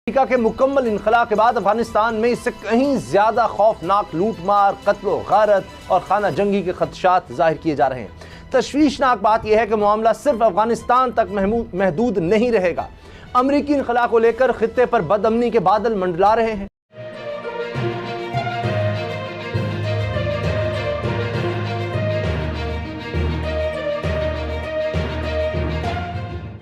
America के मुकम्मल इनखला के बाद अफगानिस्तान में इससे कहीं ज्यादा खौफनाक लूटमार, कत्ल गारत और खाना जंगी के खदशात जाहिर किए जा रहे हैं। तशवीशनाक बात यह है कि मामला सिर्फ अफगानिस्तान तक महदूद नहीं रहेगा। अमरीकी इनखला को लेकर खित्ते पर बदअमनी के बादल मंडला रहे हैं।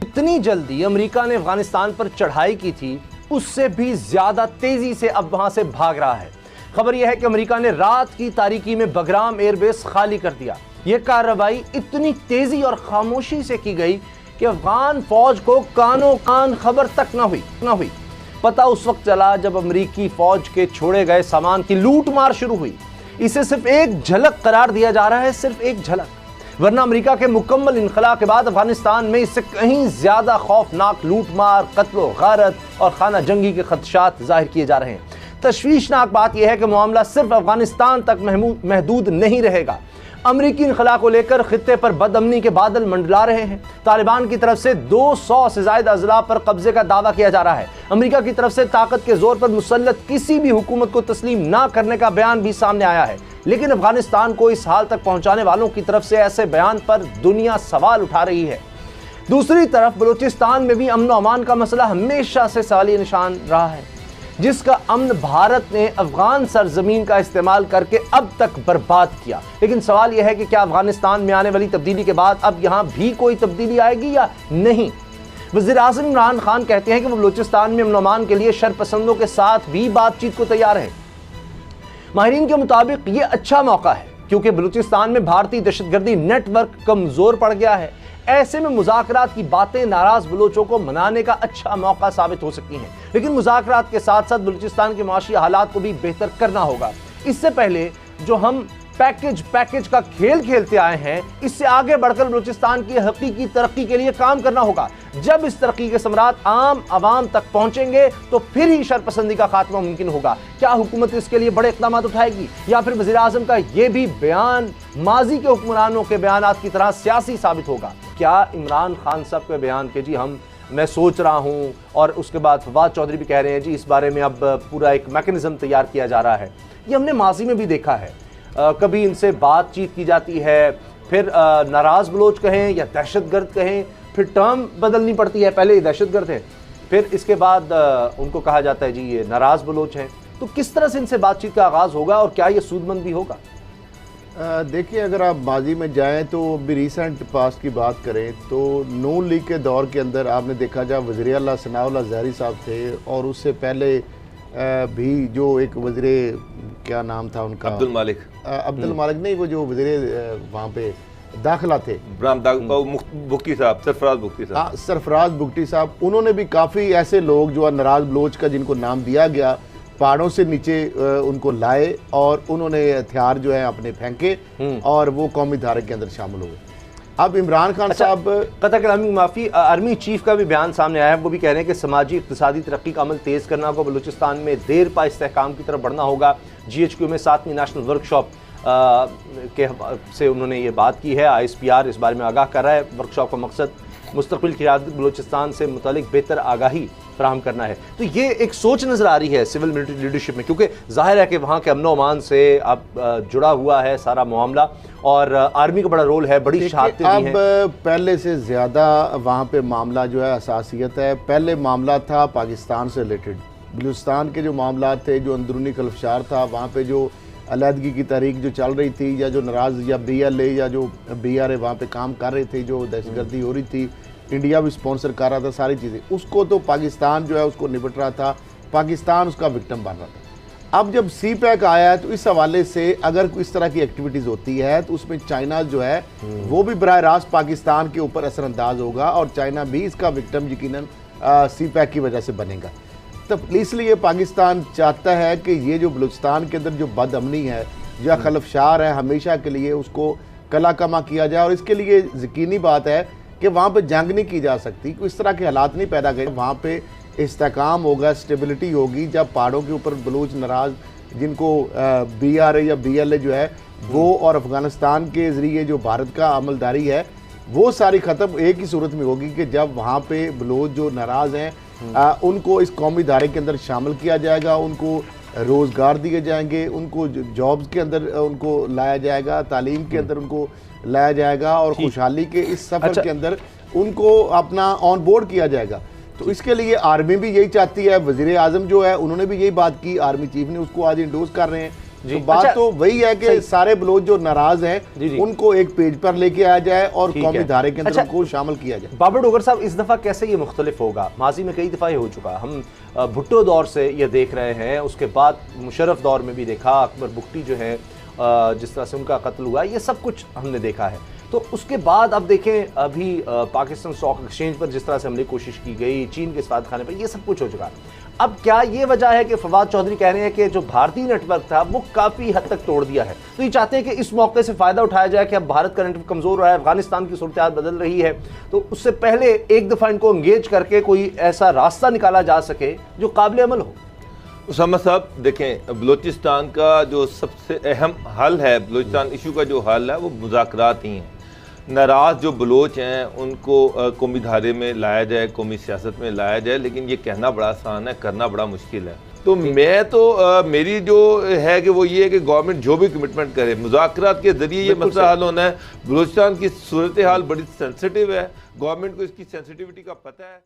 इतनी जल्दी अमेरिका ने अफगानिस्तान पर चढ़ाई की थी, उससे भी ज्यादा तेजी से अब वहां से भाग रहा है। खबर यह है कि अमेरिका ने रात की तारीकी में बगराम एयरबेस खाली कर दिया। यह कार्रवाई इतनी तेजी और खामोशी से की गई कि अफगान फौज को कानो कान खबर तक न हुई। पता उस वक्त चला जब अमेरिकी फौज के छोड़े गए सामान की लूट मार शुरू हुई। इसे सिर्फ एक झलक करार दिया जा रहा है, सिर्फ एक झलक, वरना अमेरिका के मुकम्मल इनखला के बाद अफगानिस्तान में इससे कहीं ज्यादा खौफनाक लूटमार, कत्ल गारत और खाना जंगी के खदशात जाहिर किए जा रहे हैं। तशवीशनाक बात यह है कि मामला सिर्फ अफगानिस्तान तक महदूद नहीं रहेगा। अमरीकी इनखला को लेकर खित्ते पर बदअमनी के बादल मंडला रहे हैं। तालिबान की तरफ से 200 से ज्यादा अजला पर कब्जे का दावा किया जा रहा है। अमरीका की तरफ से ताकत के जोर पर मुसल्लत किसी भी हुकूमत को तस्लीम ना करने का बयान भी सामने आया है। लेकिन अफगानिस्तान को इस हाल तक पहुंचाने वालों की तरफ से ऐसे बयान पर दुनिया सवाल उठा रही है। दूसरी तरफ बलूचिस्तान में भी अमन और अमान का मसला हमेशा से सवालिया निशान रहा है, जिसका अमन भारत ने अफगान सरजमीन का इस्तेमाल करके अब तक बर्बाद किया। लेकिन सवाल यह है कि क्या अफगानिस्तान में आने वाली तब्दीली के बाद अब यहां भी कोई तब्दीली आएगी या नहीं। वज़ीर आज़म इमरान खान कहते हैं कि वो बलूचिस्तान में अमन और अमान के लिए शरपसंदों के साथ भी बातचीत को तैयार है। माहिरीन के मुताबिक ये अच्छा मौका है क्योंकि बलूचिस्तान में भारतीय दहशतगर्दी नेटवर्क कमजोर पड़ गया है। ऐसे में मुज़ाकरात की बातें नाराज बलूचों को मनाने का अच्छा मौका साबित हो सकती हैं। लेकिन मुज़ाकरात के साथ साथ बलूचिस्तान के माशी हालात को भी बेहतर करना होगा। इससे पहले जो हम पैकेज का खेल खेलते आए हैं, इससे आगे बढ़कर बलूचिस्तान की हकीकी तरक्की के लिए काम करना होगा। जब इस तरक्की के समरात आम आवाम तक पहुंचेंगे तो फिर ही शरपसंदी का खात्मा मुमकिन होगा। क्या हुकूमत इसके लिए बड़े इक़दाम उठाएगी या फिर वज़ीर आज़म का यह भी बयान माजी के हुक्मरानों के बयानात की तरह सियासी साबित होगा? क्या इमरान खान साहब के बयान के जी मैं सोच रहा हूं, और उसके बाद फवाद चौधरी भी कह रहे हैं जी इस बारे में अब पूरा एक मैकेनिज्म तैयार किया जा रहा है, ये हमने माजी में भी देखा है। कभी इनसे बातचीत की जाती है, फिर नाराज़ बलोच कहें या दहशतगर्द कहें, फिर टर्म बदलनी पड़ती है। पहले ये दहशतगर्द हैं, फिर इसके बाद उनको कहा जाता है जी ये नाराज़ बलोच हैं। तो किस तरह से इनसे बातचीत का आगाज़ होगा और क्या ये सूदमंद भी होगा? देखिए, अगर आप माजी में जाएं तो अभी रिसेंट पास्ट की बात करें तो नून लीग के दौर के अंदर आपने देखा जब वज़ीर आला सनाउल्लाह ज़हरी साहब थे, और उससे पहले भी जो एक वज़ीर, क्या नाम था उनका, अब्दुल मालिक नहीं, वो जो वज़ीर वहाँ पे दाखिला थे, बुगटी साहब, सरफराज बुगटी साहब, उन्होंने भी काफ़ी ऐसे लोग जो नाराज बलोच का जिनको नाम दिया गया, पहाड़ों से नीचे उनको लाए और उन्होंने हथियार जो है अपने फेंके और वो कौमी धारे के अंदर शामिल हुए। अब इमरान खान साहब, कतई कलामी माफ़ी, आर्मी चीफ का भी बयान सामने आया है। वो भी कह रहे हैं कि समाजी इक़्तिसादी तरक्की का अमल तेज़ करना होगा, बलूचिस्तान में देर पा इस्तेहकाम की तरफ बढ़ना होगा। GHQ में 7वीं नेशनल वर्कशॉप के से उन्होंने ये बात की है। ISPR इस बारे में आगाह कर रहा है। वर्कशॉप का मकसद मुस्तक़बिल क़ियादत बलूचिस्तान से मुतालिक बेहतर आगाही फराहम करना है। तो ये एक सोच नज़र आ रही है सिविल मिलिट्री लीडरशिप में, क्योंकि जाहिर है कि वहाँ के अमन अमान से अब जुड़ा हुआ है सारा मामला, और आर्मी का बड़ा रोल है, बड़ी शहादतें भी हैं। अब पहले से ज़्यादा वहाँ पे मामला जो है हसासियत है। पहले मामला था पाकिस्तान से रिलेटेड, बलूचिस्तान के जो मामला थे, जो अंदरूनी खलफशार था, वहाँ पे जो अलहदगी की तारीख जो चल रही थी, या जो नाराज़ या BLA या जो BRA वहाँ पे काम कर रहे थे, जो दहशतगर्दी हो रही थी, इंडिया भी स्पॉन्सर कर रहा था, सारी चीज़ें, उसको तो पाकिस्तान जो है उसको निपट रहा था, पाकिस्तान उसका विक्टिम बन रहा था। अब जब CPEC आया है तो इस हवाले से अगर इस तरह की एक्टिविटीज़ होती है तो उसमें चाइना जो है वो भी बराह रास्त पाकिस्तान के ऊपर असरअंदाज होगा, और चाइना भी इसका विक्टिम यकीनन CPEC की वजह से बनेगा। तो इसलिए पाकिस्तान चाहता है कि ये जो बलूचिस्तान के अंदर जो बदअमनी है या खलफशार है, हमेशा के लिए उसको कला कमा किया जाए। और इसके लिए यकीनी बात है कि वहाँ पे जंग नहीं की जा सकती, कोई इस तरह के हालात नहीं पैदा करें। वहाँ पे इस्तेहकाम होगा, स्टेबिलिटी होगी, जब पहाड़ों के ऊपर बलूच नाराज जिनको BRA या BLA जो है वो, और अफ़गानिस्तान के ज़रिए जो भारत का अमलदारी है, वो सारी ख़त्म एक ही सूरत में होगी कि जब वहाँ पे बलूच जो नाराज़ हैं उनको इस कौमी इदारे के अंदर शामिल किया जाएगा, उनको रोज़गार दिए जाएंगे, उनको जॉब्स के अंदर उनको लाया जाएगा, तालीम के अंदर उनको लाया जाएगा और खुशहाली के इस सफ़र के अंदर उनको अपना ऑन बोर्ड किया जाएगा। तो इसके लिए आर्मी भी यही चाहती है, वज़ीर आज़म जो है उन्होंने भी यही बात की, आर्मी चीफ ने उसको आज इंडोर्स कर रहे हैं। तो बात तो वही है कि सारे बलोच जो नाराज हैं उनको एक पेज पर लेके आया जाए और कौमी धारे के अंदर उनको शामिल किया जाए। बाबर डोगर साहब, इस दफ़ा कैसे ये मुख्तलिफ होगा? माजी में कई दफ़ा ये हो चुका, हम भुट्टो दौर से ये देख रहे हैं, उसके बाद मुशर्रफ दौर में भी देखा, अकबर बुगटी जो है जिस तरह से उनका कत्ल हुआ, ये सब कुछ हमने देखा है। तो उसके बाद अब देखें, अभी पाकिस्तान स्टॉक एक्सचेंज पर जिस तरह से हमने कोशिश की गई, चीन के सफारत खाने पर, ये सब कुछ हो चुका है। अब क्या ये वजह है कि फवाद चौधरी कह रहे हैं कि जो भारतीय नेटवर्क था वो काफ़ी हद तक तोड़ दिया है, तो ये चाहते हैं कि इस मौके से फ़ायदा उठाया जाए कि अब भारत का नेटवर्क कमज़ोर रहा है, अफगानिस्तान की सूरत हाल बदल रही है, तो उससे पहले एक दफ़ा इनको इंगेज करके कोई ऐसा रास्ता निकाला जा सके जो काबिल अमल हो। उसामा साहब देखें, बलूचिस्तान का जो सबसे अहम हल है, बलूचिस्तान इशू का जो हल है वो मुज़ाकरात ही हैं। नाराज़ जो बलोच हैं उनको कौमी धारे में लाया जाए, कौमी सियासत में लाया जाए, लेकिन ये कहना बड़ा आसान है, करना बड़ा मुश्किल है। तो मैं तो मेरी जो है कि वो ये है कि गवर्नमेंट जो भी कमिटमेंट करे, मुज़ाकरात के ज़रिए ये मसला हल होना है। बलूचिस्तान की सूरत हाल बड़ी सेंसिटिव है, गवर्नमेंट को इसकी सेंसिटिविटी का पता है।